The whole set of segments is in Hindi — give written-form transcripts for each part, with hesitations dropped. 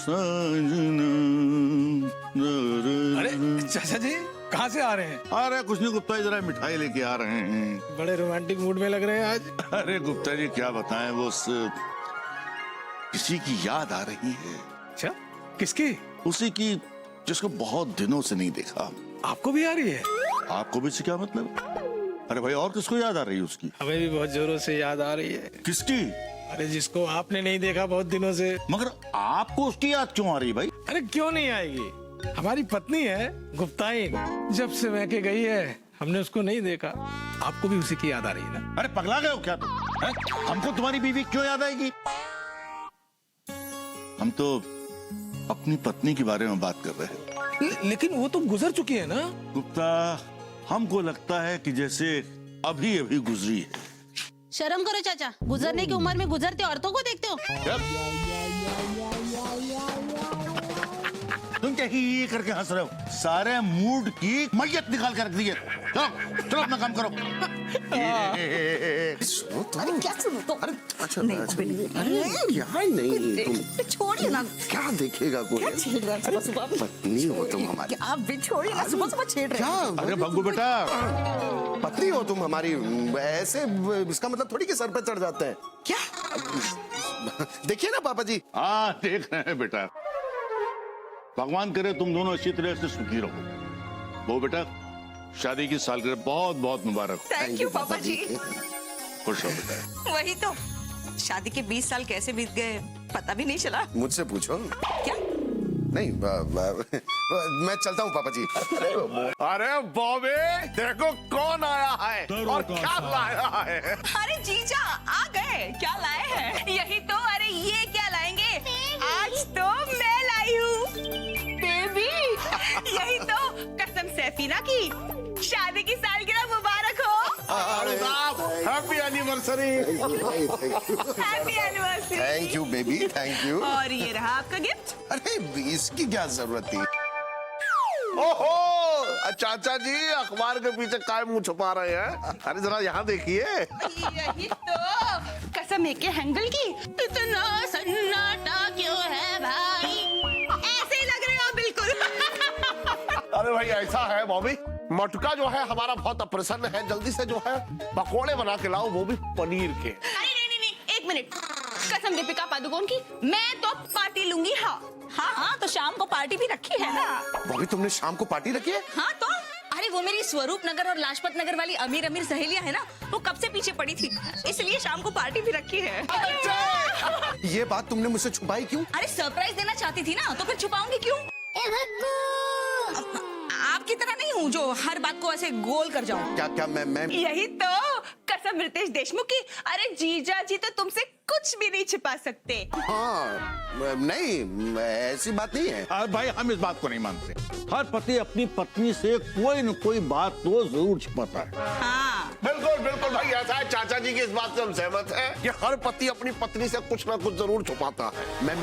साजना। अरे चाचा जी कहाँ से आ रहे हैं? अरे कुछ नहीं गुप्ता जी, जरा मिठाई लेके आ रहे हैं। बड़े रोमांटिक मूड में लग रहे हैं आज। अरे गुप्ता जी क्या बताएं, वो किसी की याद आ रही है। अच्छा, किसकी? उसी की जिसको बहुत दिनों से नहीं देखा। आपको भी आ रही है? आपको भी से क्या मतलब? अरे भाई और किसको याद आ रही है उसकी? हमें भी बहुत जोरों से याद आ रही है। किसकी? अरे जिसको आपने नहीं देखा बहुत दिनों से। मगर आपको उसकी याद क्यों आ रही भाई? अरे क्यों नहीं आएगी, हमारी पत्नी है गुप्ताइन। जब से मैके गई है हमने उसको नहीं देखा। आपको भी उसी की याद आ रही है ना? अरे पगला गए हो क्या तुम? हमको तुम्हारी बीवी क्यों याद आएगी? हम तो अपनी पत्नी के बारे में बात कर रहे हैं। लेकिन वो तो गुजर चुकी है ना? गुप्ता, हमको लगता है कि जैसे अभी अभी गुजरी है। शर्म करो चाचा, गुजरने की उम्र में गुजरते औरतों को देखते हो? तुम क्या ये करके हंस रहे हो? सारे मूड की मैयत निकाल कर रख दी है। चलो चलो अपना काम करो। अरे क्या सुनो तो? अरे अच्छा नहीं, अच्छा, अरे यहाँ नहीं तुम छोड़िए ना। क्या देखेगा कोई? क्या छेड़ रहे हैं सुबह सुबह? पत्नी हो तुम हमारी। क्या आप भी छोड़िए ना, सुबह सुबह छेड़ रहे क्या? हैं। अरे भंगू बेटा, पत्नी हो तुम हमारी, ऐसे इसका मतलब थोड़ी कि सर पे चढ़ जाते हैं। क्या? देखिए ना पापा जी। हाँ देख रहे हैं बेटा। भगवान करे तुम दोनों अच्छी तरह से सुखी रहो। वो बेटा शादी की सालगिरह बहुत बहुत मुबारक हो। थैंक यू पापा जी। खुश हो बेटा। वही तो, शादी के 20 साल कैसे बीत गए पता भी नहीं चला। मुझसे पूछो। क्या? नहीं मैं चलता हूँ पापा जी। अरे बॉबी देखो कौन आया है और क्या लाया है। अरे जीजा आ गए, क्या लाए हैं? यही तो। अरे ये क्या लाएंगे? आज तो मैं लाई हूँ बेबी। यही तो, कसम सैफीना की शादी की सालगिरह मुबारक हो। Happy anniversary. Happy anniversary. Thank you baby, thank you. और ये रहा आपका गिफ्ट। अरे इसकी क्या जरूरत थी? ओहो चाचा जी अखबार के पीछे काय मुंह छुपा रहे हैं? अरे जरा यहाँ देखिए। यही तो, कसम एक हैंगल की। इतना सन्नाटा क्यों है भाई? ऐसे ही लग रहे हो बिल्कुल। अरे भाई ऐसा है बॉबी, मटका जो है हमारा बहुत अप्रसन्न है। जल्दी से जो है पकोड़े बना के लाओ, वो भी पनीर के। अरे नहीं, एक मिनट। कसम दीपिका पादुकोण की, मैं तो पार्टी लूंगी। हाँ हाँ हाँ, तो शाम को पार्टी भी रखी है ना? बॉबी तुमने शाम को पार्टी रखी है? हाँ तो, अरे वो मेरी स्वरूप नगर और लाजपत नगर वाली अमीर अमीर सहेलियां है ना, वो कब से पीछे पड़ी थी, इसलिए शाम को पार्टी भी रखी है। ये बात तुमने मुझसे छुपाई क्यों? अरे सरप्राइज देना चाहती थी ना, तो फिर छुपाऊंगी क्यों? आपकी तरह नहीं हूँ जो हर बात को ऐसे गोल कर जाऊं। क्या मैं यही तो, कसम रितेश देशमुख की। अरे जीजा जी तो तुमसे कुछ भी नहीं छिपा सकते। हाँ नहीं, ऐसी बात नहीं है। अरे भाई हम इस बात को नहीं मानते। हर पति अपनी पत्नी से कोई न कोई बात तो जरूर छिपाता है। हाँ बिल्कुल बिल्कुल भाई, ऐसा है। चाचा जी की इस बात से हम सहमत हैं कि हर पति अपनी पत्नी से कुछ ना कुछ जरूर छुपाता है।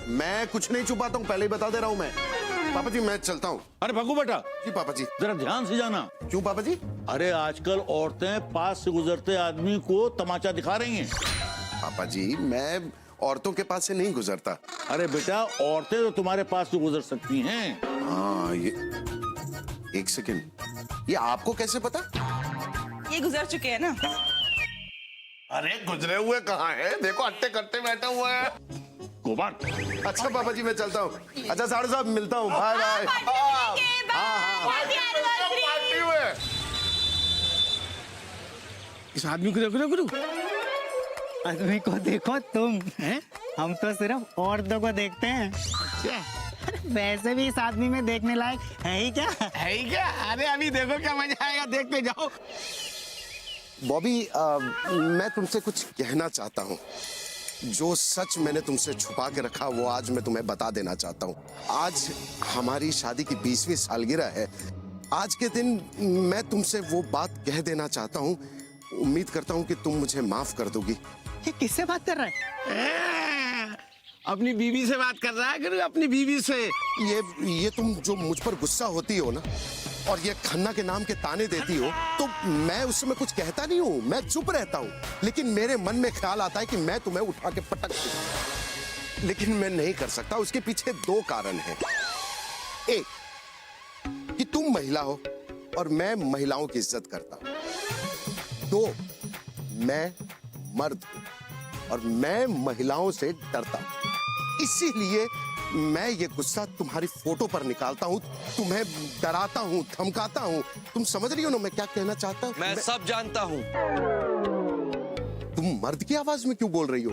मैं कुछ नहीं छुपाता हूँ, पहले ही बता दे रहा हूँ मैं। पापा जी मैं चलता हूँ। अरे भंगू बेटा जी पापा जी। जरा ध्यान से जाना। क्यों पापा जी? अरे आजकल औरतें पास से गुजरते आदमी को तमाचा दिखा रही हैं। पापा जी मैं औरतों के पास से नहीं गुजरता। अरे बेटा औरतें तो तुम्हारे पास से गुजर सकती हैं। हाँ ये एक सेकंड, ये आपको कैसे पता? ये गुजर चुके हैं ना। अरे गुजरे हुए कहाँ है? देखो अट्टे कट्टे बैठे हुए हैं। गोबार अच्छा पापा जी मैं चलता हूँ। अच्छा साड़ू साहब मिलता हूँ, बाय बाय। पार्टी में इस आदमी को देखो। आदमी को देखो तुम हैं? हम तो सिर्फ औरतों को देखते हैं। क्या वैसे भी इस आदमी में देखने लायक है ही क्या? है ही क्या? अरे अभी देखो क्या मजा आएगा, देखते जाओ। बॉबी मैं तुमसे कुछ कहना चाहता हूँ। जो सच मैंने तुमसे छुपा के रखा वो आज मैं तुम्हें बता देना चाहता हूँ। आज हमारी शादी की 20वीं सालगिरह है। आज के दिन मैं तुमसे वो बात कह देना चाहता हूँ। उम्मीद करता हूँ कि तुम मुझे माफ कर दोगी। ये किससे बात कर रहा है? अपनी बीवी से बात कर रहा है गुरु, अपनी बीवी से। ये तुम जो मुझ पर गुस्सा होती हो ना, और ये खन्ना के नाम के ताने देती हो, तो मैं उस समय कुछ कहता नहीं हूँ, मैं चुप रहता हूँ। लेकिन मेरे मन में ख्याल आता है कि मैं तुम्हें उठा के पटक दूं। लेकिन मैं नहीं कर सकता। उसके पीछे दो कारण हैं। एक कि तुम महिला हो और मैं महिलाओं की इज्जत करता हूं। दो, मैं मर्द हूं और मैं महिलाओं से डरता हूं। इसीलिए मैं ये गुस्सा तुम्हारी फोटो पर निकालता हूं, तुम्हें डराता हूं, धमकाता हूं। तुम समझ रही हो ना मैं क्या कहना चाहता हूं? मैं सब जानता हूँ। तुम मर्द की आवाज में क्यों बोल रही हो?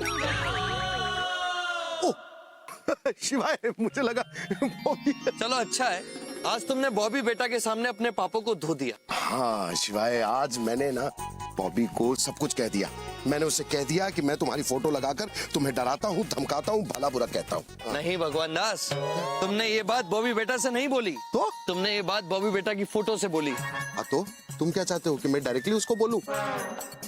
ओह, शिवाय, मुझे लगा बॉबी। चलो अच्छा है, आज तुमने बॉबी बेटा के सामने अपने पापा को धो दिया। हाँ शिवाय, आज मैंने ना बॉबी को सब कुछ कह दिया। मैंने उसे कह दिया कि मैं तुम्हारी फोटो लगाकर तुम्हें डराता हूँ, धमकाता हूँ, भला बुरा कहता हूँ। नहीं भगवान दास, तुमने ये बात बॉबी बेटा से नहीं बोली, तो तुमने ये बात बॉबी बेटा की फोटो से बोली। तो तुम क्या चाहते हो कि मैं डायरेक्टली उसको बोलूं?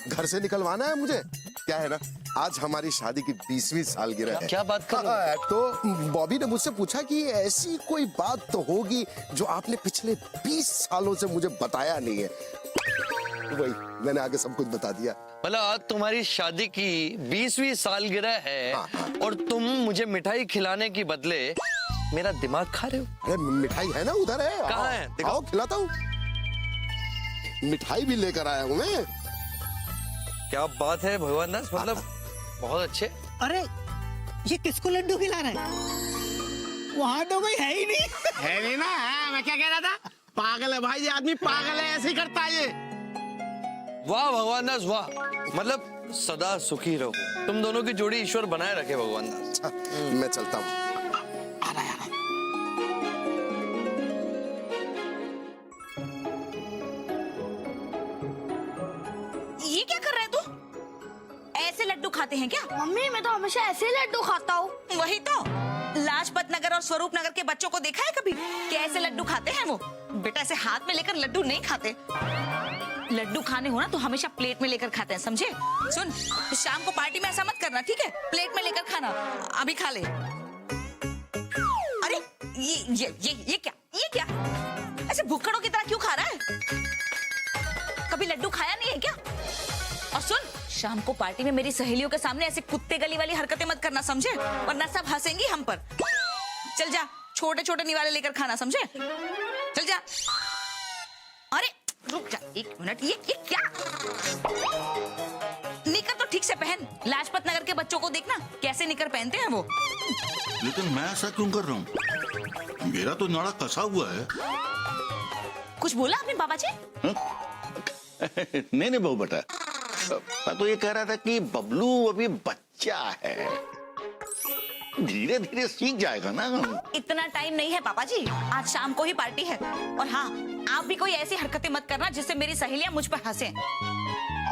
घर से निकलवाना है मुझे? क्या है ना, आज हमारी शादी की 20वीं सालगिरह है। क्या बात कर रहे हो? तो बॉबी ने मुझसे पूछा कि ऐसी कोई बात तो होगी जो आपने पिछले 20 सालों से मुझे बताया नहीं है। वही मैंने आगे सब कुछ बता दिया। मतलब आज तुम्हारी शादी की 20वीं सालगिरह है और तुम मुझे मिठाई खिलाने के बदले मेरा दिमाग खा रहे हो। अरे मिठाई है ना, उधर है। कहाँ है? दिखाओ। आओ खिलाता हूँ। मिठाई भी लेकर आया हूँ मैं। क्या बात है भगवान दास, मतलब बहुत अच्छे। अरे ये किसको लड्डू खिला रहा है? वहां तो कोई है ही नहीं। है नहीं ना? हाँ, मैं क्या कह रहा था? पागल है भाई, ये आदमी पागल है, ऐसे ही करता है ये। वाह भगवान दास वाह, मतलब सदा सुखी रहो। तुम दोनों की जोड़ी ईश्वर बनाए रखे भगवान दास। अच्छा, मैं चलता हूँ। ये क्या कर रहा है तू? ऐसे लड्डू खाते हैं क्या? मम्मी मैं तो हमेशा ऐसे लड्डू खाता हूँ। वही तो, लाजपत नगर और स्वरूप नगर के बच्चों को देखा है कभी कैसे लड्डू खाते हैं वो? बेटा ऐसे हाथ में लेकर लड्डू नहीं खाते। लड्डू खाने हो ना तो हमेशा प्लेट में लेकर खाते हैं, समझे? सुन, शाम को पार्टी में ऐसा मत करना, ठीक है? प्लेट में लेकर खाना, अभी खा ले। अरे ये क्या? ऐसे भुक्कड़ों की तरह क्यों खा रहा है? कभी लड्डू खाया नहीं है क्या? और सुन, शाम को पार्टी में मेरी सहेलियों के सामने ऐसे कुत्ते गली वाली हरकतें मत करना, समझे? वरना सब हंसेंगी हम पर। चल जा, छोटे छोटे निवाले लेकर खाना, समझे? चल जा। अरे रुक जा 1 मिनट, ये क्या? निकर तो ठीक से पहन। लाजपत नगर के बच्चों को देखना कैसे निकर पहनते हैं वो। लेकिन मैं ऐसा क्यों कर रहा हूँ? मेरा तो नाड़ा कसा हुआ है। कुछ बोला आपने बाबा जी? नहीं बहू बेटा, मैं तो ये कह रहा था कि बबलू अभी बच्चा है, धीरे धीरे सीख जाएगा ना। इतना टाइम नहीं है पापा जी, आज शाम को ही पार्टी है। और हाँ, आप भी कोई ऐसी हरकतें मत करना जिससे मेरी सहेलियां मुझ पर हंसे।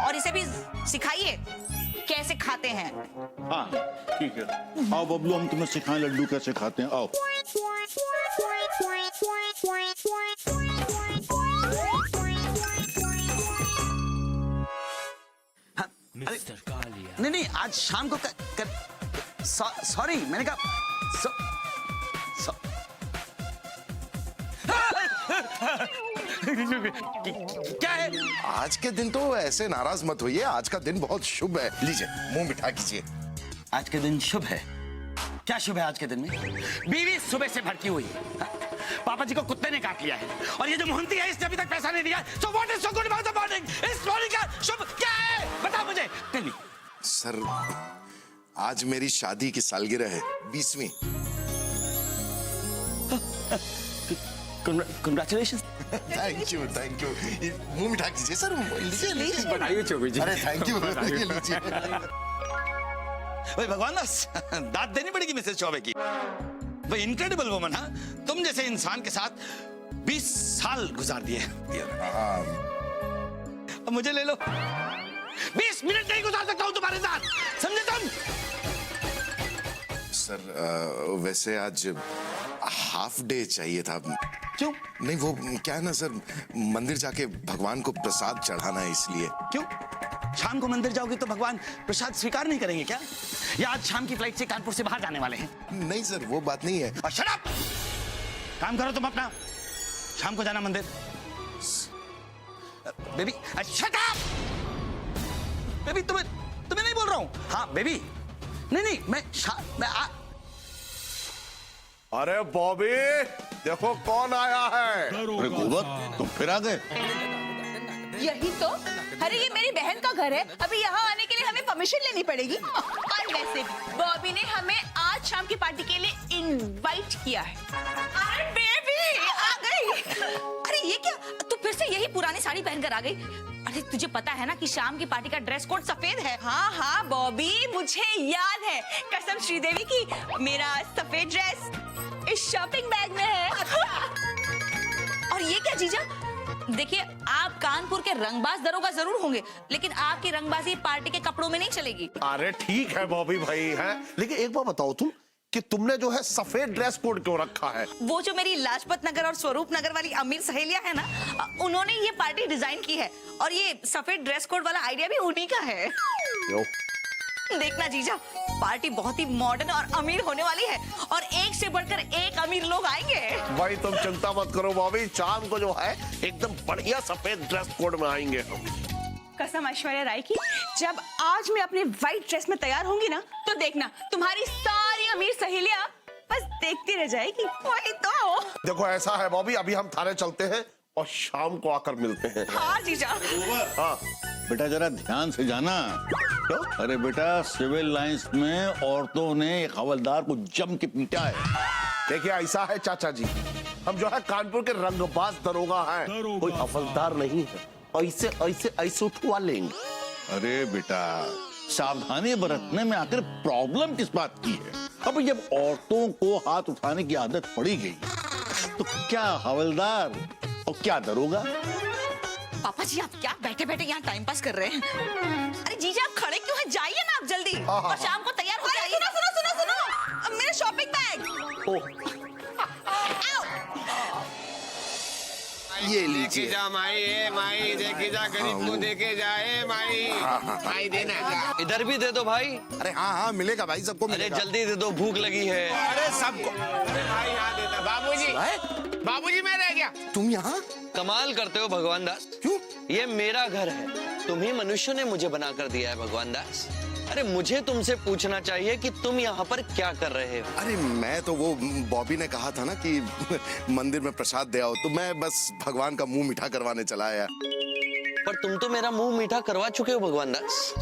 और इसे भी सिखाइए कैसे खाते हैं। हाँ ठीक है, आओ बबलू, हम तुम्हें सिखाएं लड्डू कैसे खाते हैं। आओ। नहीं आज शाम को सॉरी मैंने कहा क्या है? आज के दिन तो ऐसे नाराज मत होइए, आज का दिन बहुत शुभ है। लीजिए, मुंह मिठा कीजिए। आज के दिन शुभ है? क्या शुभ है आज के दिन में? बीवी सुबह से भड़की हुई है। हाँ? पापा जी को कुत्ते ने काट लिया है और ये जो मोहंती है इसने अभी तक पैसा नहीं दिया। So what is so good about the morning? इस मॉर्निंग का शुभ क्या है? बता मुझे। Tell me. सर, आज मेरी शादी की सालगिरह है, 20वीं। Congratulations. Thank you. मुंह मिठा कीजिए सर, लीजिए। बधाई चौबे जी। अरे थैंक यू, लीजिए। भाई भगवान दास, दाद देनी पड़ेगी मिसेस चौबे की। भाई इनक्रेडिबल वुमन, हाँ? तुम जैसे इंसान के साथ 20 साल गुजार दिए। अब मुझे ले लो। 20 मिनट नहीं गुजार सकता हूँ तुम्हारे साथ, समझे तुम? सर वैसे आज हाफ डे चाहिए था। क्यों? नहीं वो क्या है ना सर, मंदिर जाके भगवान को प्रसाद चढ़ाना है इसलिए। क्यों? शाम को मंदिर जाओगे तो भगवान प्रसाद स्वीकार नहीं करेंगे क्या? या आज शाम की फ्लाइट से कानपुर से बाहर जाने वाले हैं? नहीं सर, वो बात नहीं है। और शट अप! काम करो तुम अपना, शाम को जाना मंदिर। Baby shut up! बेबी तुम्हें नहीं बोल रहा हूँ। हाँ बेबी, नहीं मैं अरे बॉबी, देखो कौन आया है। अरे गोबर, तुम फिर आ गए। यही तो। अरे ये मेरी बहन का घर है, अभी यहाँ आने के लिए हमें परमिशन लेनी पड़ेगी। और वैसे भी बॉबी ने हमें आज शाम की पार्टी के लिए इनवाइट किया है। अरे बेबी आ गई। अरे ये क्या, तू फिर से यही पुरानी साड़ी पहनकर आ गई? अरे तुझे पता है ना कि शाम की पार्टी का ड्रेस कोड सफेद है। हाँ हाँ बॉबी, मुझे याद है, कसम श्रीदेवी की। मेरा सफेद ड्रेस इस शॉपिंग बैग में है। और ये क्या जीजा? देखिए, आप कानपुर के रंगबाज दरोगा जरूर होंगे, लेकिन आपकी रंगबाजी पार्टी के कपड़ों में नहीं चलेगी। अरे ठीक है बॉबी भाई, है, लेकिन एक बात बताओ तुम कि तुमने जो है सफेद ड्रेस कोड क्यों रखा है? वो जो मेरी लाजपत नगर और स्वरूप नगर वाली अमीर सहेलियां है ना, उन्होंने ये पार्टी डिजाइन की है और ये सफेद ड्रेस कोड वाला आइडिया भी उन्हीं का है। यो। देखना जीजा, पार्टी बहुत ही मॉडर्न और अमीर होने वाली है और एक से बढ़कर एक अमीर लोग आएंगे। भाई तुम चिंता मत करो बॉबी, शाम को जो है एकदम बढ़िया सफेद ड्रेस कोड में आएंगे हम। कसम ऐश्वर्या राय की, जब आज मैं अपने व्हाइट ड्रेस में तैयार होंगी ना, तो देखना तुम्हारी सारी अमीर सहेलियां बस देखती रह जाएगी। वही तो। देखो ऐसा है बॉबी, अभी हम थाने चलते हैं और शाम को आकर मिलते हैं। हाँ जीजा। हाँ बेटा जरा ध्यान से जाना। क्यों? अरे बेटा, सिविल लाइंस में औरतों ने एक हवलदार को जम के पीटा है। देखिए ऐसा है चाचा जी, हम जो है कानपुर के रंगबाज दरोगा हैं, कोई हवलदार नहीं है। ऐसे ऐसे ऐसे उठवा लेंगे। अरे बेटा, सावधानी बरतने में आखिर प्रॉब्लम किस बात की है? अब जब औरतों को हाथ उठाने की आदत पड़ी गई, तो क्या हवलदार और क्या दरोगा? पापा जी, आप क्या बैठे बैठे यहाँ टाइम पास कर रहे हैं? अरे जीजा, आप खड़े क्यों हैं? जाइए ना आप जल्दी, और शाम को तैयार हो जाइए। सुनो सुनो सुनो सुनो, मेरा शॉपिंग बैग। ये लीजिए। जा माई, माई देखी जा, गरीब को देखे जाए माई। माई देना जा। इधर भी दे दो भाई। अरे हाँ हाँ मिलेगा भाई, सबको अरे मिलेगा। जल्दी दे दो, भूख लगी है। अरे सबको। भाई यहाँ देता। बाबूजी, बाबूजी मैं रह गया। तुम यहाँ कमाल करते हो भगवान दास। क्यों? ये मेरा घर है, तुम ही मनुष्य ने मुझे बनाकर दिया है भगवान दास। अरे मुझे तुमसे पूछना चाहिए कि तुम यहाँ पर क्या कर रहे हो? अरे मैं तो वो बॉबी ने कहा था ना कि मंदिर में प्रसाद दे आओ, तो मैं बस भगवान का मुंह मीठा करवाने चला आया। पर तुम तो मेरा मुंह मीठा करवा चुके हो भगवान दास।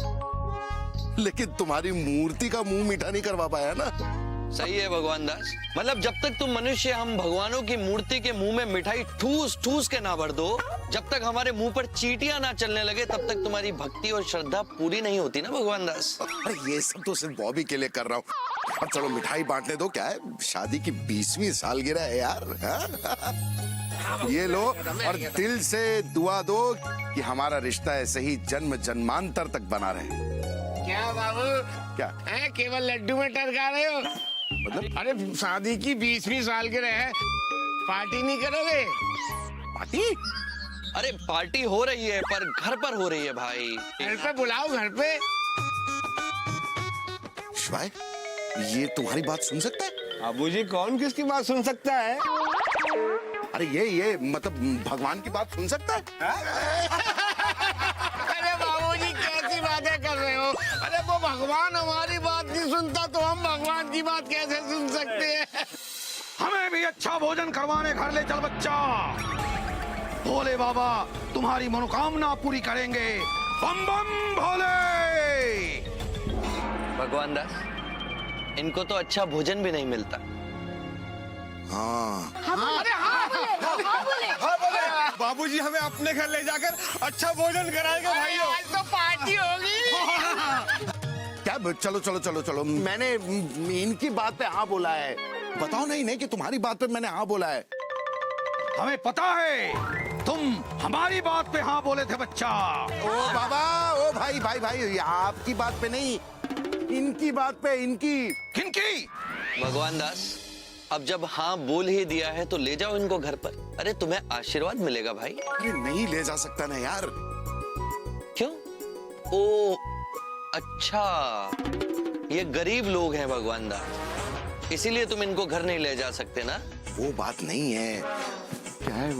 लेकिन तुम्हारी मूर्ति का मुंह मीठा नहीं करवा पाया ना। सही है भगवान दास, मतलब जब तक तुम मनुष्य हम भगवानों की मूर्ति के मुंह में मिठाई ठूस ठूस के ना भर दो, जब तक हमारे मुंह पर चींटियां ना चलने लगे, तब तक तुम्हारी भक्ति और श्रद्धा पूरी नहीं होती ना भगवान दास। अरे ये सब तो सिर्फ बॉबी के लिए कर रहा हूँ। अब चलो मिठाई बांटने दो, क्या है, शादी की 20वीं सालगिरह है यार। हाँ? ये लो और दिल से दुआ दो कि हमारा रिश्ता ऐसे ही जन्म जन्मांतर तक बना रहे। क्या बाबू, क्या है केवल लड्डू में टरका रहे हो? मतलब? अरे शादी की 20वीं सालगिरह है, पार्टी नहीं करोगे? पार्टी? अरे पार्टी हो रही है, पर घर पर हो रही है भाई। घर पे बुलाओ, घर पे। शिवाय, ये तुम्हारी बात सुन सकता है? बाबूजी, कौन किसकी बात सुन सकता है? अरे ये मतलब भगवान की बात सुन सकता है? अरे बाबूजी, कैसी बातें कर रहे हो? अरे वो भगवान हमारी बात नहीं सुनता, तो हम भगवान की बात कैसे सुन सकते हैं? हमें भी अच्छा भोजन करवाने घर ले चल बच्चा। भोले बाबा तुम्हारी मनोकामना पूरी करेंगे। बम बम भोले। भगवान दास, इनको तो अच्छा भोजन भी नहीं मिलता। हाँ। बाबूजी हमें अपने घर ले जाकर अच्छा भोजन कराएंगे भाइयों। आज तो पार्टी होगी। क्या चलो चलो चलो चलो, मैंने इनकी बात पे हाँ बोला है। बताओ नहीं कि तुम्हारी बात पे मैंने हाँ बोला है। हमें पता है तुम हमारी बात पे हाँ बोले थे बच्चा। ओ बाबा, ओ भाई भाई भाई, आपकी बात पे नहीं, इनकी बात पे। इनकी किनकी? भगवान दास, अब जब हाँ बोल ही दिया है तो ले जाओ इनको घर पर। अरे तुम्हें आशीर्वाद मिलेगा भाई। अरे नहीं ले जा सकता ना यार। क्यों? ओ अच्छा, ये गरीब लोग हैं भगवान दास, इसीलिए तुम इनको घर नहीं ले जा सकते ना? वो बात नहीं है, क्या है,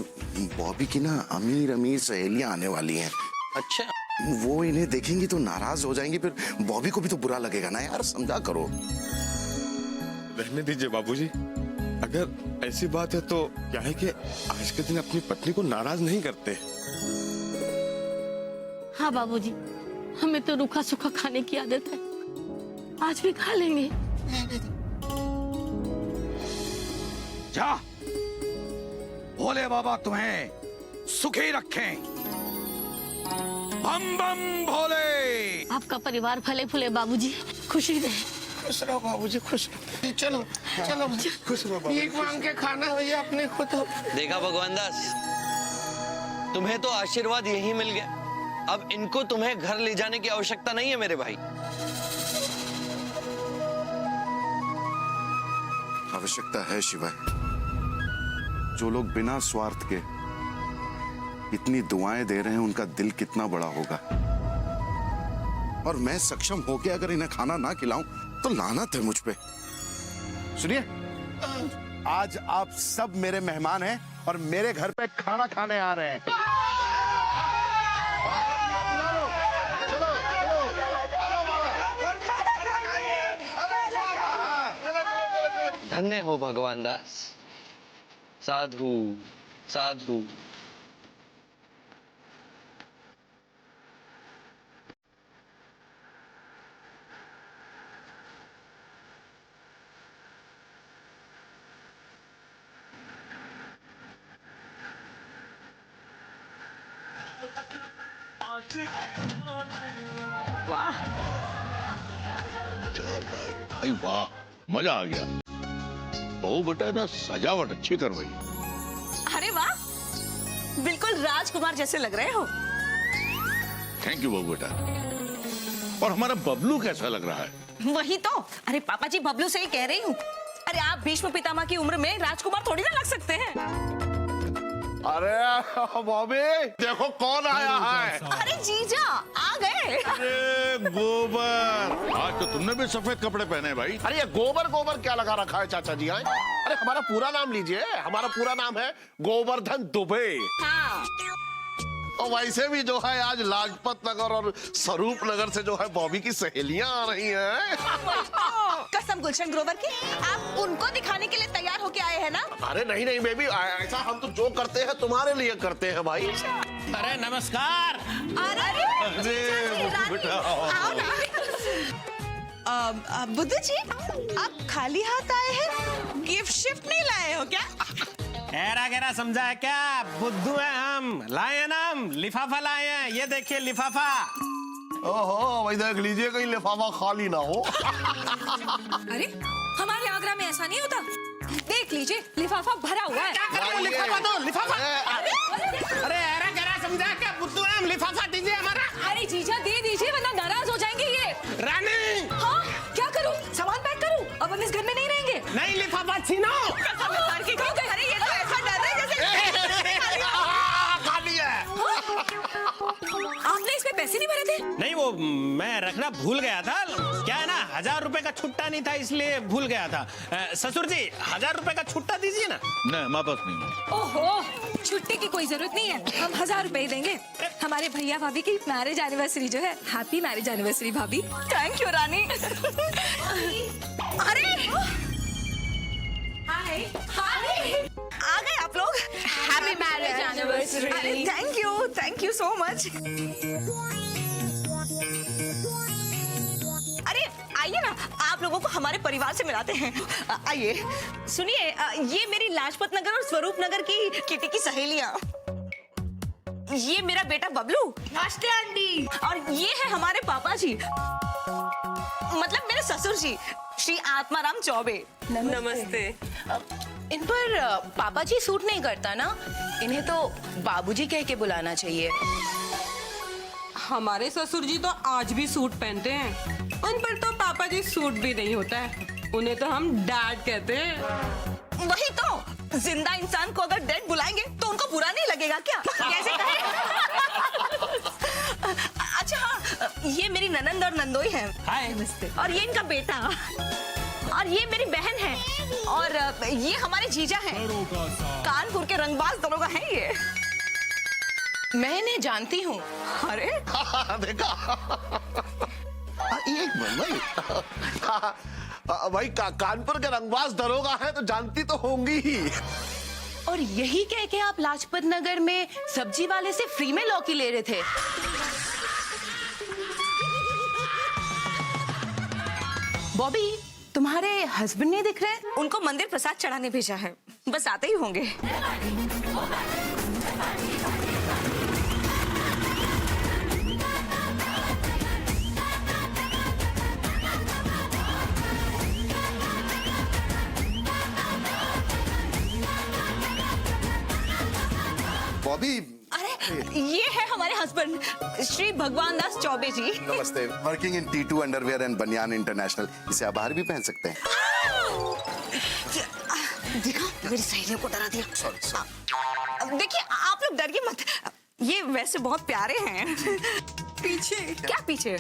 बॉबी की ना अमीर अमीर सहेलियां आने वाली हैं। अच्छा, वो इन्हें देखेंगी तो नाराज हो जाएंगी, फिर बॉबी को भी तो बुरा लगेगा ना यार, समझा करो। रहने दीजिए बाबूजी, अगर ऐसी बात है तो क्या है कि आज के दिन अपनी पत्नी को नाराज नहीं करते। हाँ बाबूजी, हमें तो रूखा सूखा खाने की आदत है, आज भी खा लेंगे। जा, भोले बाबा तुम्हें सुखी रखें। बम बम भोले। आपका परिवार फले फूले बाबूजी, खुशी रहे। खुश रहो बाबूजी, खुश रहो। चलो चलो खुश रहो। भीख मांग के खाना भैया अपने को तो। देखा भगवान दास, तुम्हें तो आशीर्वाद यही मिल गया, अब इनको तुम्हें घर ले जाने की आवश्यकता नहीं है मेरे भाई। आवश्यकता है शिवाय। जो लोग बिना स्वार्थ के इतनी दुआएं दे रहे हैं, उनका दिल कितना बड़ा होगा। और मैं सक्षम होके अगर इन्हें खाना ना खिलाऊं तो लानत है मुझ पे। सुनिए, आज आप सब मेरे मेहमान हैं और मेरे घर पे खाना खाने आ रहे हैं। धन्य हो भगवान दास, साधु साधु। भाई वाह, मजा आ गया। बहू बेटा ना सजावट अच्छी करवाई। अरे वाह, बिल्कुल राजकुमार जैसे लग रहे हो। थैंक यू बहू बेटा। और हमारा बबलू कैसा लग रहा है? वही तो, अरे पापा जी बबलू से ही कह रही हूँ। अरे आप भीष्म पितामह की उम्र में राजकुमार थोड़ी ना लग सकते हैं। अरे बॉबी, देखो कौन आया है। अरे जीजा आ गए। अरे गोबर, आज तो तुमने भी सफेद कपड़े पहने हैं भाई। अरे ये गोबर गोबर क्या लगा रखा है चाचा जी? आए, अरे हमारा पूरा नाम लीजिए। हमारा पूरा नाम है गोवर्धन दुबे। हाँ। और वैसे भी जो है आज लाजपत नगर और स्वरूप नगर से जो है बॉबी की सहेलियां आ रही हैं। कसम गुलशन ग्रोवर की, आप उनको दिखाने के लिए तैयार होके आए हैं ना? अरे नहीं नहीं बेबी, ऐसा हम तो जो करते हैं तुम्हारे लिए करते हैं भाई। अरे नमस्कार। अरे बेटा आओ ना। बुद्धू जी, आप खाली हाथ आए हैं, गिफ्ट शिफ्ट नहीं लाए हो क्या? ऐरा गहरा समझा है क्या? बुद्धू है हम, लाए हैं ना हम, लिफाफा लाए हैं। ये देखिए लिफाफा। ओहो, वही देख लीजिए कहीं लिफाफा खाली ना हो। अरे हमारे आगरा में ऐसा नहीं होता, देख लीजिए लिफाफा भरा हुआ है। क्या कर रहे हो? लिफाफा दो, लिफाफा। अरे ऐरा गहरा समझा क्या? बुद्धू है हम, लिफाफा दीजिए हमारा। अरे जीजा दे दीजिए वरना नाराज हो जाएंगे ये। रानी, हाँ क्या करूं? सामान पैक करूं? अब हम इस घर में नहीं रहेंगे। नहीं लिफाफा छीनो। अरे ये तो ऐसा डर रहा है जैसे खाली है। आपने इसमें पैसे नहीं भरे थे? नहीं, वो मैं रखना भूल गया था। क्या है ना, 1000 रुपए का छुट्टा नहीं था इसलिए भूल गया था। ससुर जी 1000 रुपए का छुट्टा दीजिए ना। नहीं, हमारे पास नहीं। ओहो, छुट्टी की कोई जरूरत नहीं है, हम 1000 रुपए ही देंगे। हमारे भैया भाभी की मैरिज एनिवर्सरी जो है, हैप्पी मैरिज एनिवर्सरी भाभी। थैंक यू रानी। अरे हाय आ गए आप लोग। Happy marriage anniversary. Thank you so much. अरे आइए ना, आप लोगों को हमारे परिवार से मिलाते हैं। आइए सुनिए, ये मेरी लाजपत नगर और स्वरूप नगर की किटी की सहेलियां। ये मेरा बेटा बबलू। नमस्ते आंटी। और ये है हमारे पापा जी, मतलब मेरे ससुर जी, श्री आत्माराम चौबे। नमस्ते। इन पर पापा जी सूट नहीं करता ना, इन्हें तो बाबूजी कह के बुलाना चाहिए। हमारे ससुर जी तो आज भी सूट पहनते हैं, उन पर तो पापा जी सूट भी नहीं होता है, उन्हें तो हम डैड कहते हैं। वही तो, जिंदा इंसान को अगर डेड बुलाएंगे तो उनको बुरा नहीं लगेगा क्या? कैसे कहें? अच्छा हाँ, ये मेरी ननंद और नंदोई है। हाय नमस्ते। और ये इनका बेटा, और ये मेरी बहन है, और ये हमारे जीजा हैं। कानपुर के रंगबाज दरोगा हैं ये। मैं इन्हें जानती हूँ। अरे देखा, एक मिनट भाई। भाई कानपुर के रंगबाज दरोगा है तो जानती तो होंगी ही। और यही कह के आप लाजपत नगर में सब्जी वाले से फ्री में लौकी ले रहे थे। बॉबी, तुम्हारे हस्बैंड नहीं दिख रहे? उनको मंदिर प्रसाद चढ़ाने भेजा है, बस आते ही होंगे। बॉबी, अरे ये है हमारे हस्बैंड श्री भगवान दास चौबे जी। नमस्ते। Working in T2 underwear and बनियान इंटरनेशनल। इसे आप बाहर भी पहन सकते हैं। देखा, मेरी सहेलियों को डरा दिया। सॉरी। देखिए, आप लोग डरिए मत, ये वैसे बहुत प्यारे हैं। पीछे क्या पीछे?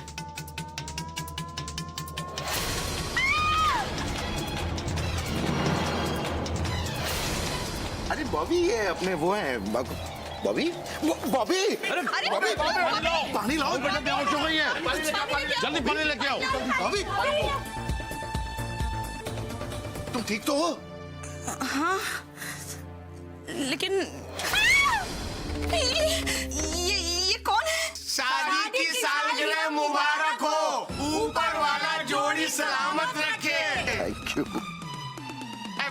अरे बॉबी, ये अपने वो हैं बॉबी। बॉबी, अरे बॉबी, पानी लाओ। बेहोश हो गई है, जल्दी पानी लेके आओ। बॉबी, तुम ठीक तो हो? हाँ, लेकिन ये कौन है? शादी की सालगिरह मुबारक हो, ऊपर वाला जोड़ी सलामत रखे। Thank you.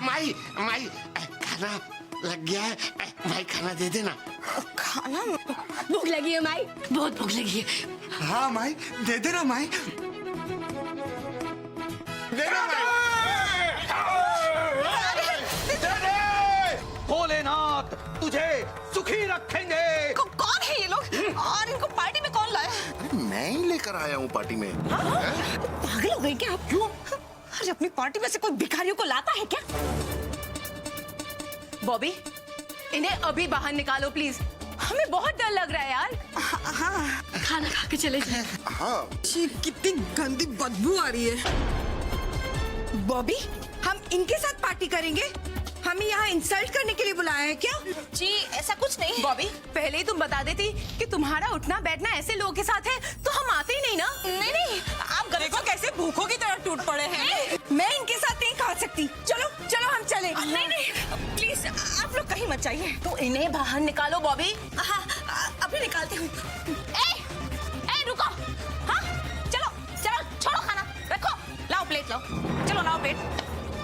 माई माई, खाना लग गया है, भाई खाना दे देना। खाना? भूख लगी है माई, बहुत भूख लगी है। हाँ माई, दे देना माई, देना माई। भोलेनाथ तुझे सुखी रखेंगे। कौन है ये लोग और इनको पार्टी में कौन लाया? अरे मैं ही लेकर आया हूँ पार्टी में। पागल हो गए क्या आप? क्यों? अरे अपनी पार्टी में से कोई भिखारियों को लाता है क्या? बॉबी, इन्हें अभी बाहर निकालो प्लीज, हमें बहुत डर लग रहा है यार। हाँ, खाना खा के चले जाए। हाँ। कितनी गंदी बदबू आ रही है। बॉबी, हम इनके साथ पार्टी करेंगे? हमें यहाँ इंसल्ट करने के लिए बुलाया है क्या? जी ऐसा कुछ नहीं। बॉबी, पहले ही तुम बता देती कि तुम्हारा उठना बैठना ऐसे लोगों के साथ है तो हम आते ही नहीं ना। नहीं नहीं, आप देखो कैसे भूखों की तरह टूट पड़े हैं। मैं इनके साथ नहीं खा सकती। चलो चलो हम चले। नहीं नहीं, प्लीज आप लोग कहीं मत जाइए। तो इन्हें बाहर निकालो बॉबी। हाँ, अभी निकालती हूँ। ए रुको। हाँ, चलो चलो, छोड़ो खाना, रखो, लाओ प्लेट लाओ। चलो लाओ प्लेट,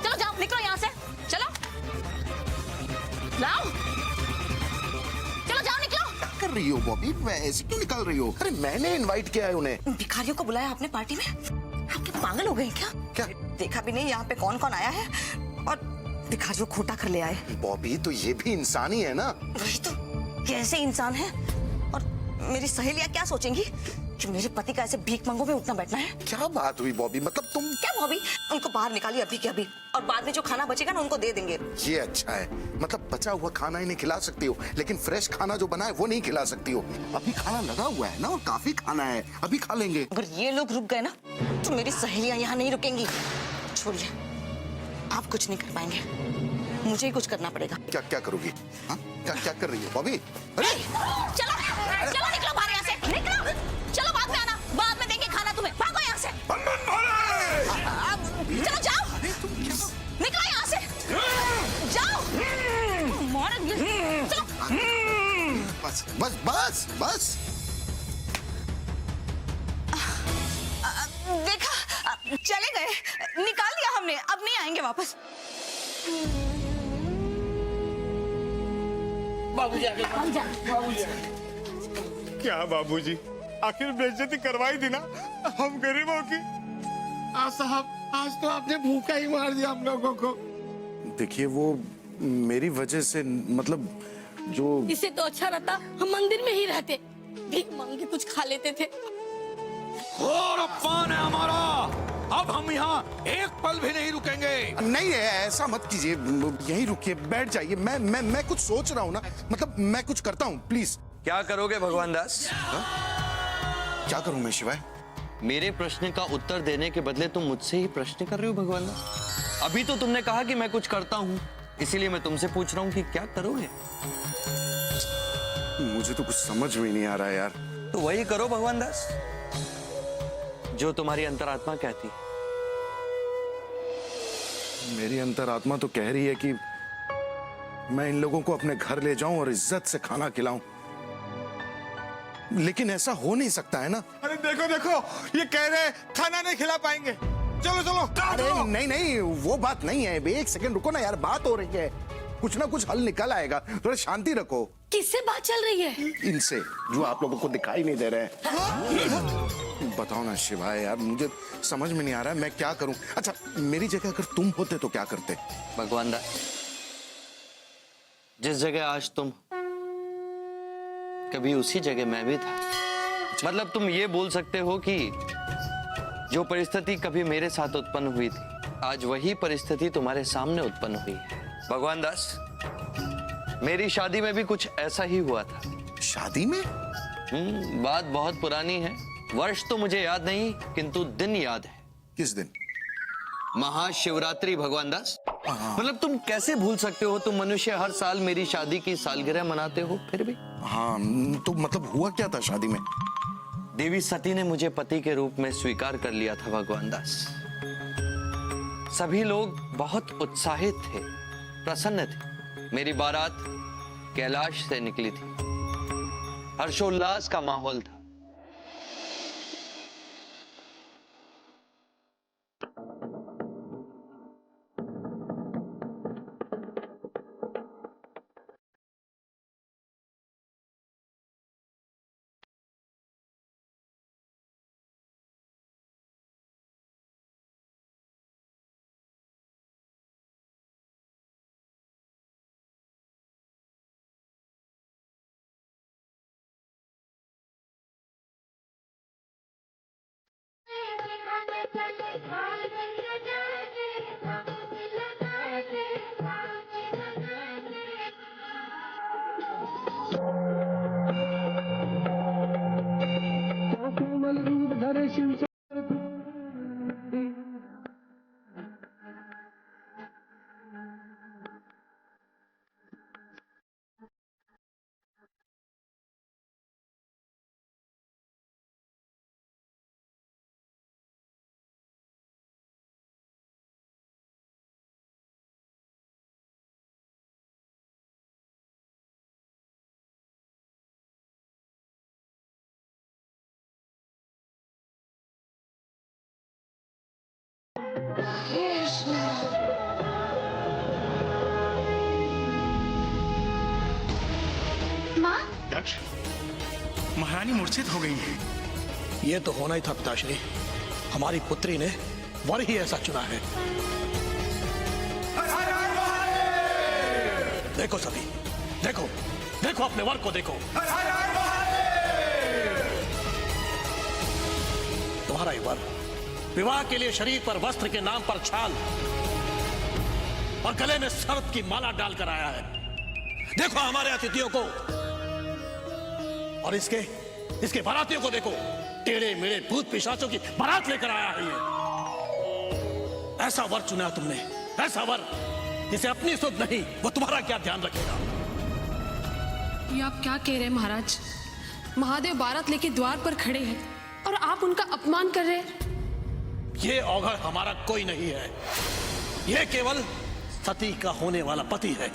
चलो जाओ, निकलो यहाँ से, चलो लाओ, चलो जाओ, निकलो। क्या कर रही हो बॉबी? ऐसे क्यों निकाल रही हो? अरे मैंने इनवाइट किया है उन्हें। भिखारियों को बुलाया आपने पार्टी में? आप क्या पागल हो गए क्या? क्या? देखा भी नहीं यहाँ पे कौन कौन आया है और भिखारियों को खोटा कर ले आए। बॉबी, तो ये भी इंसान ही है ना? वही तो, कैसे इंसान है। और मेरी सहेलियां क्या सोचेंगी कि मेरे पति का ऐसे भीख मंगों में उठना बैठना है? क्या बात हुई बॉबी? मतलब तुम क्या भाभी, उनको बाहर निकालिए अभी के अभी, और बाद में जो खाना बचेगा ना उनको दे देंगे। ये अच्छा है, मतलब बचा हुआ खाना इन्हें खिला सकती हो, लेकिन फ्रेश खाना जो बना है वो नहीं खिला सकती हो। अभी खाना लगा हुआ है ना, और काफी खाना है, अभी खा लेंगे। अगर ये लोग रुक गए ना तो मेरी सहेलियां यहाँ नहीं रुकेंगी। छोड़िए, आप कुछ नहीं कर पाएंगे, मुझे ही कुछ करना पड़ेगा। क्या क्या करोगी? हाँ? क्या क्या कर रही हो बॉबी? अरे चलो चलो, निकलो बाहर यहाँ से, निकलो। चलो बाद में आना, बाद में देंगे खाना तुम्हें, भागो यहाँ से। चलो जाओ, निकलो यहाँ से, जाओ। चलो। बस बस बस बस। देखा, चले गए, निकाल दिया हमने, अब नहीं आएंगे वापस। क्या बाबूजी, आखिर बेइज्जती करवाई थी ना हम गरीबों की। साहब, आज तो आपने भूखा ही मार दिया हम लोगों को। देखिए, वो मेरी वजह से, मतलब जो इससे तो अच्छा रहता हम मंदिर में ही रहते, भीख मांग के कुछ खा लेते थे। और अपमान है हमारा, अब हम यहाँ एक पल भी नहीं रुकेंगे। नहीं है, ऐसा मत कीजिए, यहीं रुकिए, बैठ जाइए। मैं कुछ सोच रहा हूँ ना, मतलब मैं कुछ करता हूँ, प्लीज। क्या करोगे भगवान दास? क्या करूँ मैं शिवाय? मेरे प्रश्न का उत्तर देने के बदले तुम मुझसे ही प्रश्न कर रहे हो भगवान दास। अभी तो तुमने कहा कि मैं कुछ करता हूँ, इसीलिए मैं तुमसे पूछ रहा हूँ कि क्या करोगे। मुझे तो कुछ समझ में नहीं आ रहा है यार। तो वही करो भगवान दास जो तुम्हारी अंतरात्मा कहती है। मेरी अंतरात्मा तो कह रही है कि मैं इन लोगों को अपने घर ले जाऊं और इज्जत से खाना खिलाऊं, लेकिन ऐसा हो नहीं सकता है ना। अरे देखो देखो, ये कह रहे खाना नहीं खिला पाएंगे। चलो चलो। अरे नहीं नहीं, वो बात नहीं है। एक सेकंड रुको ना यार, बात हो रही है, कुछ ना कुछ हल निकल आएगा, थोड़ा शांति रखो। किससे बात चल रही है? इनसे, जो आप लोगों को दिखाई नहीं दे रहे हैं। बताओ ना शिवाय यार, मुझे समझ में नहीं आ रहा है मैं क्या करूं। अच्छा, मेरी जगह अगर तुम होते तो क्या करते? भगवान दास, जिस जगह आज तुम, कभी उसी जगह मैं भी था। मतलब तुम ये बोल सकते हो कि जो परिस्थिति कभी मेरे साथ उत्पन्न हुई थी, आज वही परिस्थिति तुम्हारे सामने उत्पन्न हुई है। भगवान दास, मेरी शादी में भी कुछ ऐसा ही हुआ था। शादी में? बात बहुत पुरानी है, वर्ष तो मुझे याद नहीं, किंतु दिन याद है। किस दिन? महाशिवरात्रि भगवान दास। मतलब तुम कैसे भूल सकते हो? तुम मनुष्य हर साल मेरी शादी की सालगिरह मनाते हो, फिर भी। हाँ, तो मतलब हुआ क्या था शादी में? देवी सती ने मुझे पति के रूप में स्वीकार कर लिया था भगवान दास। सभी लोग बहुत उत्साहित थे, प्रसन्न थे। मेरी बारात कैलाश से निकली थी, हर्षोल्लास का माहौल था। महारानी मूर्छित हो गई है। ये तो होना ही था पिताश्री, हमारी पुत्री ने वर ही ऐसा चुना है। देखो सभी, देखो देखो अपने वर को देखो। तुम्हारा ये वर विवाह के लिए शरीर पर वस्त्र के नाम पर छाल और गले में सर्प की माला डालकर आया है। देखो हमारे अतिथियों को और इसके बारातियों को देखो, टेढ़े मेढ़े भूत पिशाचों की बारात लेकर आया है ये। ऐसा वर चुना तुमने, ऐसा वर जिसे अपनी सुध नहीं, वो तुम्हारा क्या ध्यान रखेगा? ये आप क्या कह रहे हैं महाराज? महादेव बारात लेके द्वार पर खड़े हैं और आप उनका अपमान कर रहे हैं। ये औघड़ हमारा कोई नहीं है, ये केवल सती का होने वाला पति है।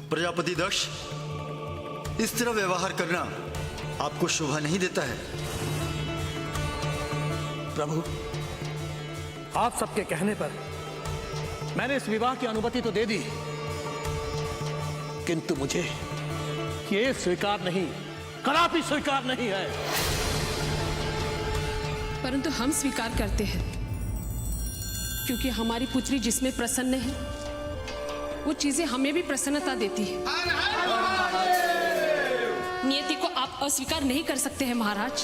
प्रजापति दक्ष, इस तरह व्यवहार करना आपको शोभा नहीं देता है। प्रभु, आप सबके कहने पर मैंने इस विवाह की अनुमति तो दे दी, किंतु मुझे ये स्वीकार नहीं, कदापि स्वीकार नहीं है। परंतु हम स्वीकार करते हैं, क्योंकि हमारी पुत्री जिसमें प्रसन्न है वो चीजें हमें भी प्रसन्नता देती है। नियति को आप अस्वीकार नहीं कर सकते हैं महाराज।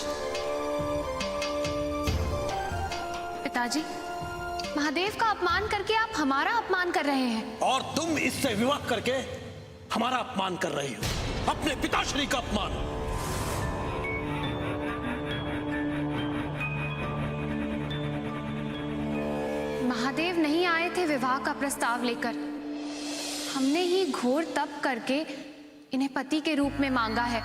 पिताजी, महादेव का अपमान करके आप हमारा अपमान कर रहे हैं। और तुम इससे विवाह करके हमारा अपमान कर रही हो, अपने पिताश्री का अपमान। महादेव नहीं आए थे विवाह का प्रस्ताव लेकर, हमने ही घोर तप करके इन्हें पति के रूप में मांगा है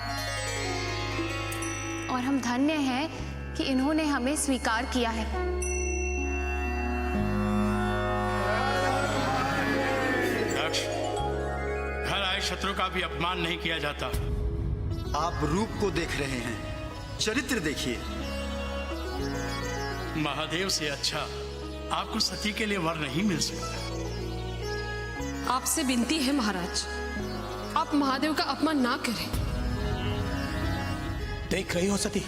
और हम धन्य हैं कि इन्होंने हमें स्वीकार किया है। शत्रु का भी अपमान नहीं किया जाता। आप रूप को देख रहे हैं, चरित्र देखिए। महादेव से अच्छा आपको सती के लिए वर नहीं मिल सकता। आपसे विनती है महाराज, आप महादेव का अपमान ना करें। देख रही हो सती,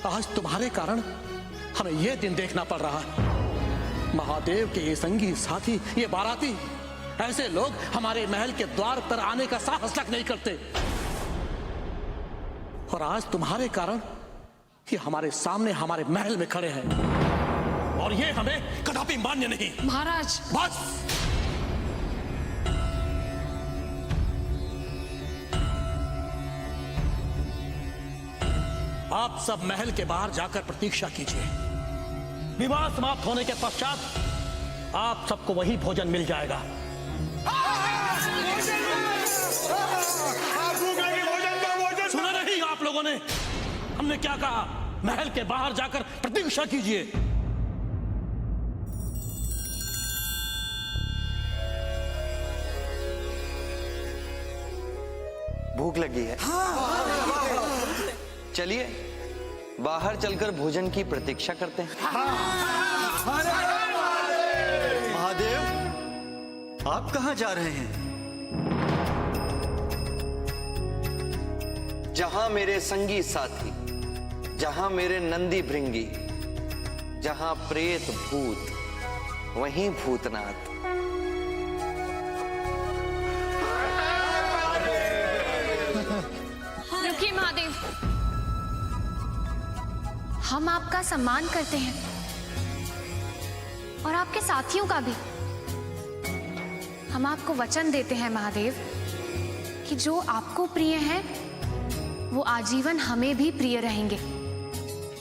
आज तुम्हारे कारण हमें यह दिन देखना पड़ रहा है। महादेव के ये संगी साथी, ये बाराती, ऐसे लोग हमारे महल के द्वार पर आने का साहस तक नहीं करते। और आज तुम्हारे कारण ये हमारे सामने हमारे महल में खड़े हैं, और ये हमें कदापि मान्य नहीं। महाराज बस, आप सब महल के बाहर जाकर प्रतीक्षा कीजिए। विवाह समाप्त होने के पश्चात आप सबको वही भोजन मिल जाएगा। सुना नहीं आप लोगों ने? हमने क्या कहा? महल के बाहर जाकर प्रतीक्षा कीजिए। भूख लगी है? चलिए बाहर चलकर भोजन की प्रतीक्षा करते हैं। महादेव, आप कहां जा रहे हैं? जहां मेरे संगी साथी, जहां मेरे नंदी भृंगी, जहां प्रेत भूत, वहीं भूतनाथ। रुकिए महादेव, हम आपका सम्मान करते हैं और आपके साथियों का भी। हम आपको वचन देते हैं महादेव कि जो आपको प्रिय हैं वो आजीवन हमें भी प्रिय रहेंगे,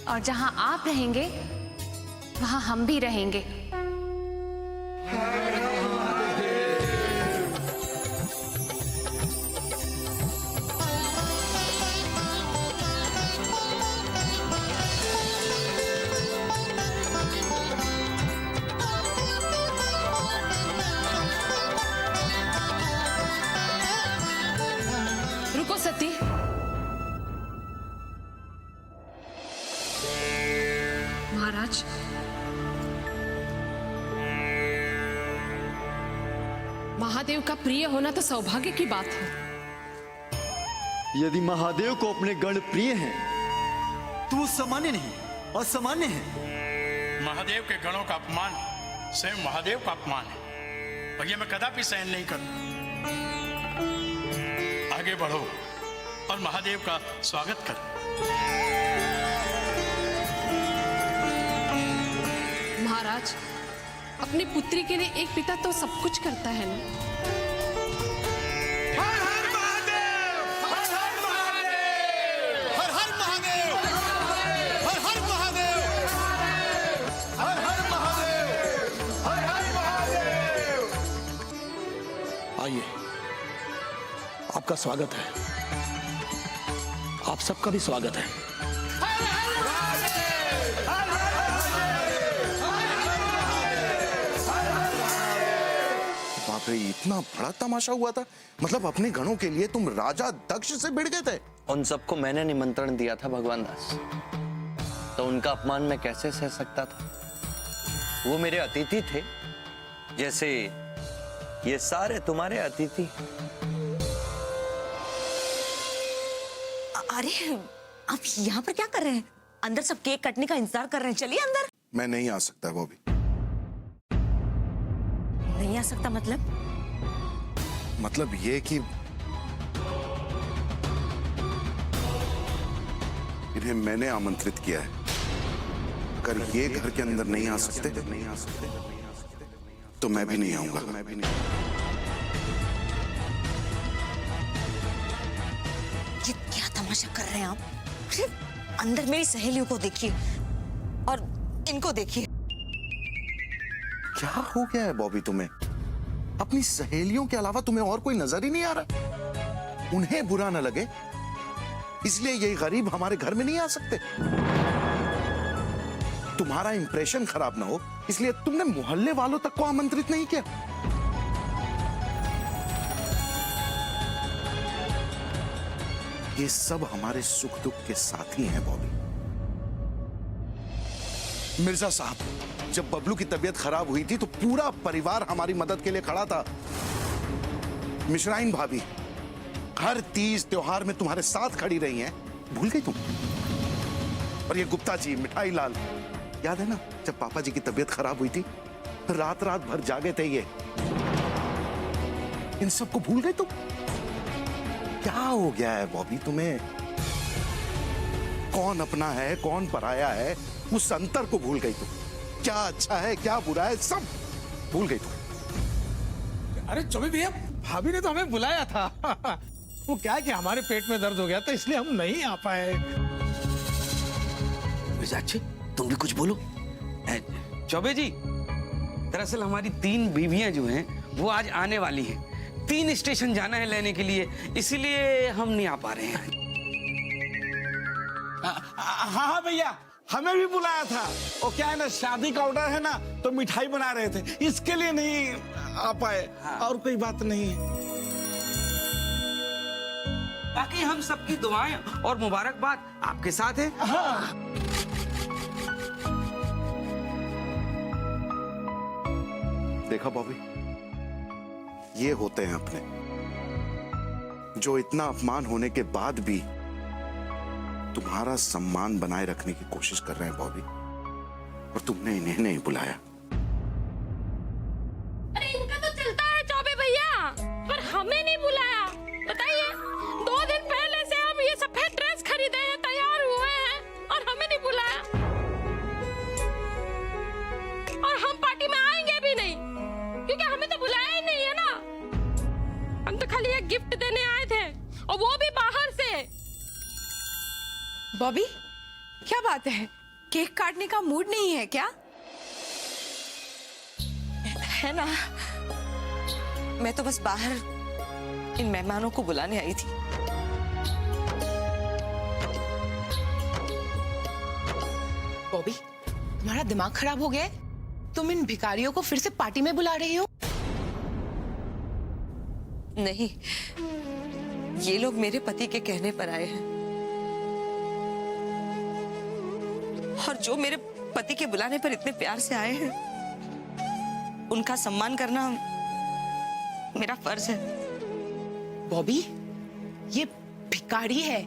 और जहां आप रहेंगे वहां हम भी रहेंगे। रुको सती, महाराज महादेव का प्रिय होना तो सौभाग्य की बात है। यदि महादेव को अपने गण प्रिय हैं, तो वो सामान्य नहीं, असामान्य है। महादेव के गणों का अपमान स्वयं महादेव का अपमान है, और यह मैं कदापि सहन नहीं करूं। आगे बढ़ो और महादेव का स्वागत करो। महाराज, अपनी पुत्री के लिए एक पिता तो सब कुछ करता है ना। हर हर महादेव, हर हर महादेव, हर हर महादेव, हर हर महादेव, हर हर महादेव, हर हर महादेव। आइए, आपका स्वागत है। आप सबका भी स्वागत है। बाप रे, इतना बड़ा तमाशा हुआ था? मतलब अपने गणों के लिए तुम राजा दक्ष से भिड़ गए थे? उन सबको मैंने निमंत्रण दिया था भगवान दास, तो उनका अपमान मैं कैसे सह सकता था? वो मेरे अतिथि थे, जैसे ये सारे तुम्हारे अतिथि। अरे आप यहाँ पर क्या कर रहे हैं? अंदर सब केक कटने का इंतजार कर रहे हैं, चलिए अंदर। मैं नहीं आ सकता बॉबी। नहीं आ सकता मतलब ये कि इन्हें मैंने आमंत्रित किया है। अगर ये घर के अंदर नहीं आ सकते तो मैं भी नहीं आऊंगा। ये क्या तमाशा कर रहे हैं आप? अरे, अंदर मेरी सहेलियों को देखिए और इनको देखिए। क्या हो गया है बॉबी तुम्हें? अपनी सहेलियों के अलावा तुम्हें और कोई नजर ही नहीं आ रहा? उन्हें बुरा न लगे इसलिए ये गरीब हमारे घर में नहीं आ सकते। तुम्हारा इंप्रेशन खराब ना हो इसलिए तुमने मोहल्ले वालों तक को आमंत्रित नहीं किया। ये सब हमारे सुख दुख के साथी हैं बॉबी। मिर्जा साहब, जब बबलू की तबीयत खराब हुई थी तो पूरा परिवार हमारी मदद के लिए खड़ा था। मिश्राइन भाभी हर तीज त्योहार में तुम्हारे साथ खड़ी रही हैं, भूल गई तुम? और ये गुप्ता जी, मिठाई लाल, याद है ना जब पापा जी की तबीयत खराब हुई थी, रात रात भर जागे थे ये। इन सबको भूल गए तुम? क्या हो गया है बॉबी तुम्हें? कौन अपना है कौन पराया है, उस अंतर को भूल गई तुम। क्या अच्छा है क्या बुरा है सब भूल गई तुम। अरे चौबे भैया, भाभी ने तो हमें बुलाया था। वो क्या है कि हमारे पेट में दर्द हो गया था, इसलिए हम नहीं आ पाए। मिजाज, तुम भी कुछ बोलो। चौबे जी, दरअसल हमारी 3 बीवियां जो हैं वो आज आने वाली हैं। 3 स्टेशन जाना है लेने के लिए, इसीलिए हम नहीं आ पा रहे हैं। हाँ भैया, हमें भी बुलाया था। वो क्या है ना, शादी का ऑर्डर है ना, तो मिठाई बना रहे थे, इसके लिए नहीं आ पाए। और कोई बात नहीं। बाकी हम सबकी दुआएं और मुबारकबाद आपके साथ है। हाँ। देखा बॉबी, ये होते हैं अपने, जो इतना अपमान होने के बाद भी तुम्हारा सम्मान बनाए रखने की कोशिश कर रहे हैं बॉबी, और तुमने इन्हें नहीं बुलाया। अरे इनका तो चलता है चौबे भैया, पर हमें नहीं बुलाया। बताइए, 2 दिन पहले से हम ये सफेद ड्रेस खरीदे हैं, तैयार हुए हैं, और हमें नहीं बुलाया। और हम पार्टी में आएंगे भी नहीं, क्योंकि हमें तो बुलाया ही नहीं है ना। हम तो खाली एक गिफ्ट देने आए थे, और वो भी बाहर से। बॉबी, क्या बात है? केक काटने का मूड नहीं है क्या? है ना, मैं तो बस बाहर इन मेहमानों को बुलाने आई थी। बॉबी, तुम्हारा दिमाग खराब हो गया है? तुम इन भिखारियों को फिर से पार्टी में बुला रही हो? नहीं, ये लोग मेरे पति के कहने पर आए हैं, और जो मेरे पति के बुलाने पर इतने प्यार से आए हैं, उनका सम्मान करना मेरा फर्ज है। बॉबी, ये भिखारी है।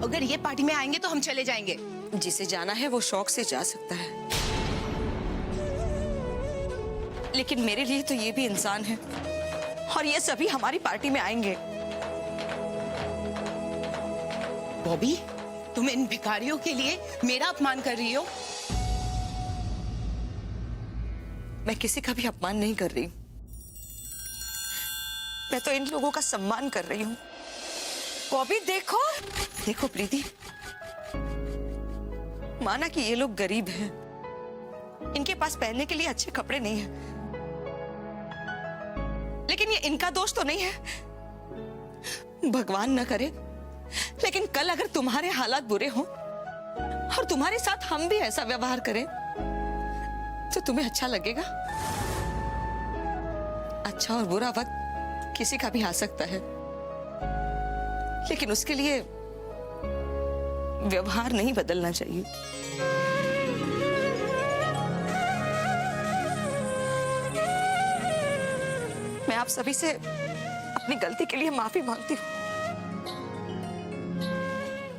अगर ये पार्टी में आएंगे तो हम चले जाएंगे। जिसे जाना है वो शौक से जा सकता है, लेकिन मेरे लिए तो ये भी इंसान है, और ये सभी हमारी पार्टी में आएंगे। बॉबी, तुम इन भिखारियों के लिए मेरा अपमान कर रही हो? मैं किसी का भी अपमान नहीं कर रही, मैं तो इन लोगों का सम्मान कर रही हूँ। बॉबी देखो, देखो प्रीति, माना कि ये लोग गरीब हैं, इनके पास पहनने के लिए अच्छे कपड़े नहीं हैं, लेकिन ये इनका दोष तो नहीं है। भगवान न करे, लेकिन कल अगर तुम्हारे हालात बुरे हो और तुम्हारे साथ हम भी ऐसा व्यवहार करें, तो तुम्हें अच्छा लगेगा? अच्छा और बुरा वक्त किसी का भी आ सकता है, लेकिन उसके लिए व्यवहार नहीं बदलना चाहिए। मैं आप सभी से अपनी गलती के लिए माफी मांगती हूँ,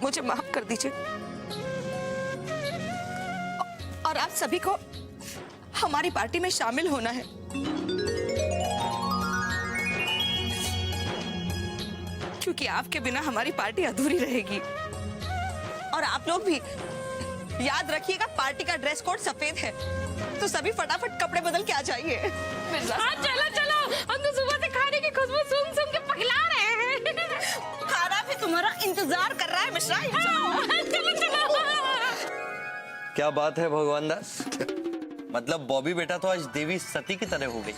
मुझे माफ कर दीजिए। और आप सभी को हमारी पार्टी में शामिल होना है। क्योंकि आपके बिना हमारी पार्टी अधूरी रहेगी। और आप लोग भी याद रखिएगा, पार्टी का ड्रेस कोड सफेद है, तो सभी फटाफट कपड़े बदल के आ जाइए। हाँ चलो चलो, हम तो सुबह से खाने की खुशबू सुन सुन के पगला रहे हैं। खाना भी तुम्हारा इंतजार कर रहा है मिश्रा। चलो चलो। क्या बात है भगवान दास, मतलब बॉबी बेटा तो आज देवी सती की तरह हो गई।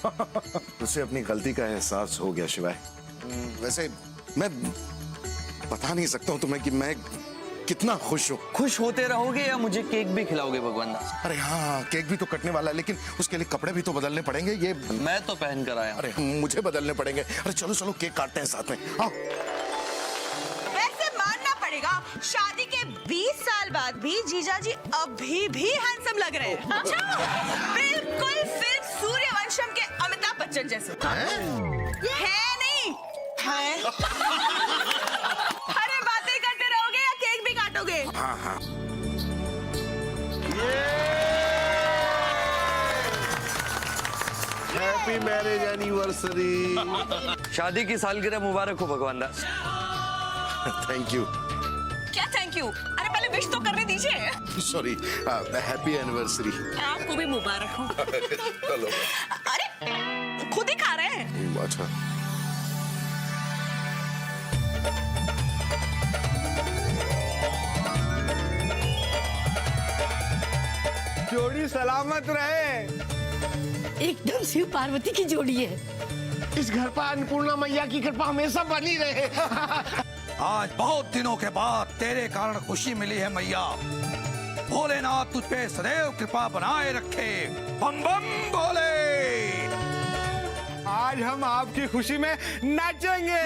उसे अपनी गलती का एहसास हो गया शिवाय। वैसे मैं बता नहीं सकता हूँ तुम्हें कि मैं कितना खुश हूँ। खुश होते रहोगे या मुझे केक भी खिलाओगे भगवान दास? अरे हाँ, केक भी तो कटने वाला है, लेकिन उसके लिए कपड़े भी तो बदलने पड़ेंगे। ये मैं तो पहन कर आया। अरे मुझे बदलने पड़ेंगे। अरे चलो चलो केक काटते हैं साथ में, आओ। रहेगा, शादी के 20 साल बाद भी जीजा जी अभी भी हैंडसम लग रहे हैं। बिल्कुल फिल्म सूर्यवंशम के अमिताभ बच्चन जैसे। है नहीं है? अरे बातें करते रहोगे या केक भी काटोगे? हाँ हाँ। Happy marriage anniversary. शादी की सालगिरह मुबारक हो भगवान दास। Thank you. क्या थैंक यू? अरे पहले विश तो करने दीजिए। Sorry, happy anniversary. आपको भी मुबारक हो। चलो। अरे खुद ही खा रहे हैं। अच्छा। जोड़ी सलामत रहे। एकदम शिव पार्वती की जोड़ी है। इस घर पर अन्नपूर्णा मैया की कृपा हमेशा बनी रहे। आज बहुत दिनों के बाद तेरे कारण खुशी मिली है मैया। भोलेनाथ तुझ पे सदैव कृपा बनाए रखे। बम बम भोले। आज हम आपकी खुशी में नाचेंगे।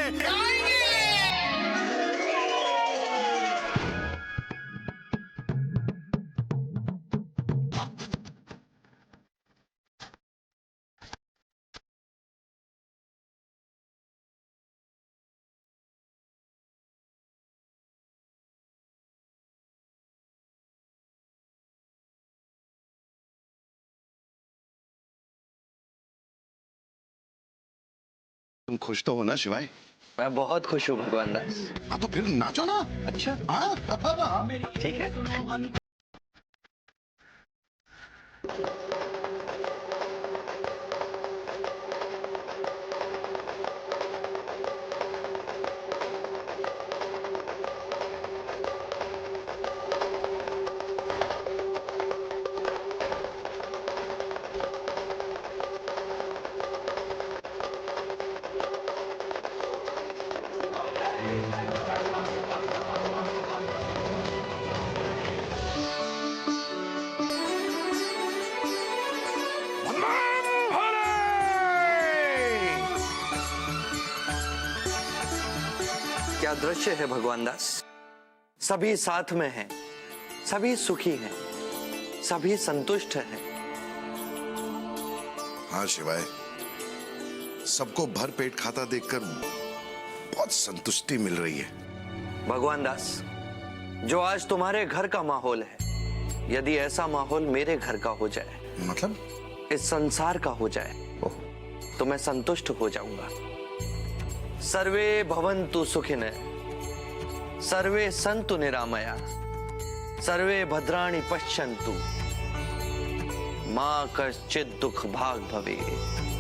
तुम खुश तो हो ना शिवाय? मैं बहुत खुश हूँ भगवान दास। हाँ तो फिर नाचो ना। अच्छा हाँ ठीक है। क्या दृश्य है भगवान दास। सभी साथ में हैं, सभी सुखी हैं, सभी संतुष्ट हैं। हाँ शिवाय, सबको भर पेट खाता देखकर बहुत संतुष्टि मिल रही है। भगवान दास, जो आज तुम्हारे घर का माहौल है, यदि ऐसा माहौल मेरे घर का हो जाए, मतलब इस संसार का हो जाए, तो मैं संतुष्ट हो जाऊंगा। सर्वे भवन्तु सुखिनः, सर्वे सन्तु निरामया, सर्वे भद्राणि पश्यन्तु, मां कश्चित् दुख भाग भवेत्।